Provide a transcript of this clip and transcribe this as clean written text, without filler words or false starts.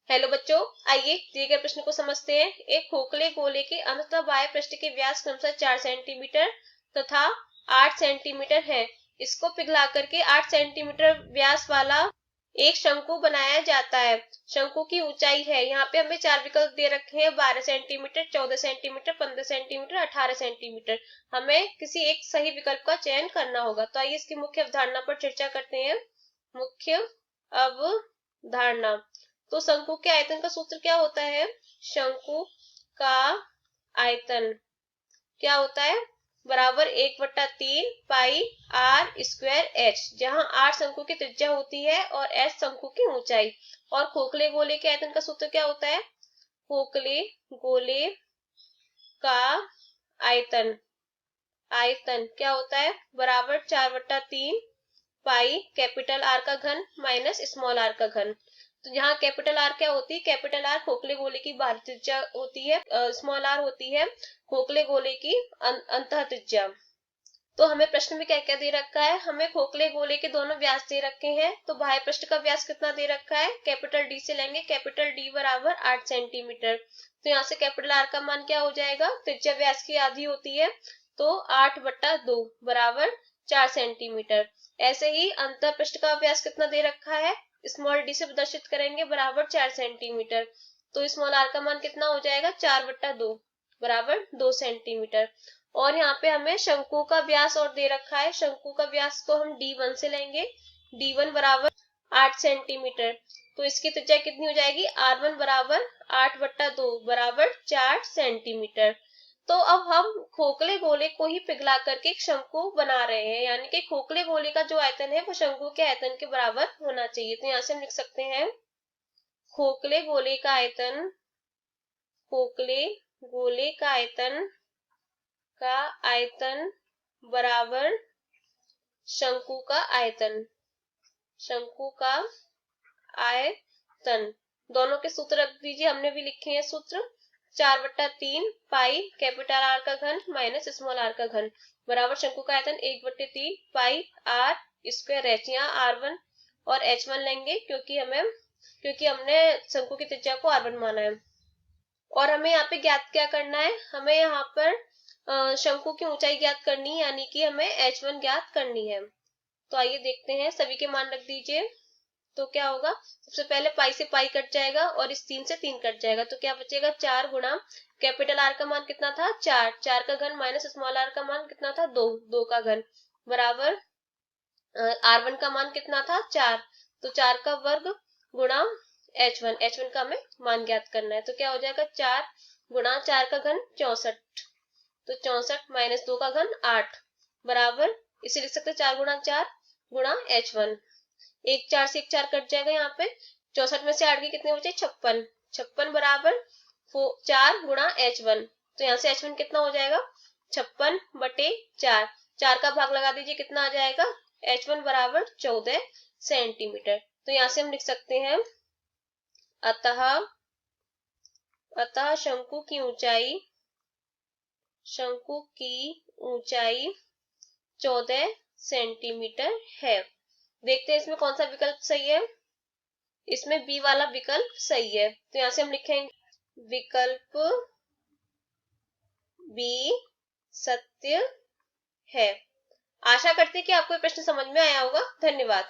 Hello बच्चों, आइए दिए गए प्रश्न को समझते हैं। एक खोखले गोले के अंततः बाह्य पृष्ठ के व्यास क्रमशः 4 सेंटीमीटर तथा 8 सेंटीमीटर है। इसको पिघला करके 8 सेंटीमीटर व्यास वाला एक शंकु बनाया जाता है। शंकु की ऊंचाई है, यहाँ पे हमें 4 विकल्प दे रखे हैं, 12 सेंटीमीटर, 14 सेंटीमीटर, 15 सेंटीमीटर, 18 सेंटीमीटर। हमें किसी एक सही विकल्प का चयन करना होगा। तो आइए इसकी मुख्य अवधारणा पर चर्चा करते हैं। मुख्य अवधारणा। तो शंकु के आयतन का सूत्र क्या होता है? शंकु का आयतन क्या होता है? बराबर 1/3 पाई आर स्क्वायर एच, जहां आर शंकु की त्रिज्या होती है और एच शंकु की ऊंचाई। और खोखले गोले के आयतन का सूत्र क्या होता है? खोखले गोले का आयतन क्या होता है? बराबर 4/3 पाई कैपिटल आर का घन माइनस स्मॉल आर का घन। तो यहाँ कैपिटल आर क्या होती है? कैपिटल आर खोखले गोले की बाह्य त्रिज्या होती है, स्मॉल आर होती है खोखले गोले की अंतः त्रिज्या। तो हमें प्रश्न में क्या क्या दे रखा है? हमें खोखले गोले के दोनों व्यास दे रखे हैं। तो बाह्य पृष्ठ का व्यास कितना दे रखा है? कैपिटल डी से लेंगे, कैपिटल डी बराबर 8 सेंटीमीटर। तो यहाँ से कैपिटल आर का मान क्या हो जाएगा? त्रिज्या व्यास की आधी होती है, तो 8/2 बराबर 4 सेंटीमीटर। ऐसे ही अंतर पृष्ठ का व्यास कितना दे रखा है? स्मॉल डी से प्रदर्शित करेंगे, बराबर 4 सेंटीमीटर। तो स्मॉल आर का मान कितना हो जाएगा? 4/2 बराबर 2 सेंटीमीटर। और यहाँ पे हमें शंकु का व्यास और दे रखा है। शंकु का व्यास को हम D1 से लेंगे, D1 बराबर 8 सेंटीमीटर। तो इसकी त्रिज्या कितनी हो जाएगी? R1 बराबर 8/2 बराबर 4 सेंटीमीटर। तो अब हम खोखले गोले को ही पिघला करके एक शंकु बना रहे हैं, यानी कि खोखले गोले का जो आयतन है वो शंकु के आयतन के बराबर होना चाहिए। तो यहाँ से हम लिख सकते हैं खोखले गोले का आयतन, खोखले गोले का आयतन बराबर शंकु का आयतन, शंकु का आयतन। दोनों के सूत्र रख दीजिए, हमने भी लिखे हैं सूत्र। 4/3 पाई कैपिटल आर का घन माइनस स्मॉल आर का घन बराबर शंकु का आयतन 1/3 पाई आर स्क्वायर एच। यहाँ R1 और H1 लेंगे क्योंकि हमने शंकु की त्रिज्या को R1 माना है। और हमें यहाँ पे ज्ञात क्या करना है? हमें यहाँ पर शंकु की ऊंचाई ज्ञात करनी है, यानी कि हमें H1 ज्ञात करनी है। तो आइए देखते हैं, सभी के मान रख दीजिए। तो क्या होगा? सबसे पहले पाई से पाई कट जाएगा और इस 3 से 3 कट जाएगा, तो क्या बचेगा? 4 गुणा कैपिटल आर का मान कितना था? 4, 4 का घन माइनस स्मॉल आर का मान कितना था? 2, 2 का घन बराबर R1 का मान कितना था? 4, तो 4 का वर्ग गुणा H1 का हमें मान ज्ञात करना है। तो क्या हो जाएगा? 4 गुणा 4 का घन 64, तो 64 माइनस 2 का घन 8 बराबर, इसे लिख सकते 4 गुणा 4 गुणा H1। एक 4 से एक 4 कट जाएगा, यहाँ पे 64 में से 8 के कितने बचे? 56, 56 बराबर 4 गुणा H1। तो यहाँ से H1 कितना हो जाएगा? 56/4, 4 का भाग लगा दीजिए, कितना आ जाएगा? H1 बराबर 14 सेंटीमीटर। तो यहाँ से हम लिख सकते हैं अतः शंकु की ऊंचाई 14 सेंटीमीटर है। देखते हैं इसमें कौन सा विकल्प सही है। इसमें बी वाला विकल्प सही है, तो यहाँ से हम लिखेंगे विकल्प बी सत्य है। आशा करते हैं कि आपको ये प्रश्न समझ में आया होगा। धन्यवाद।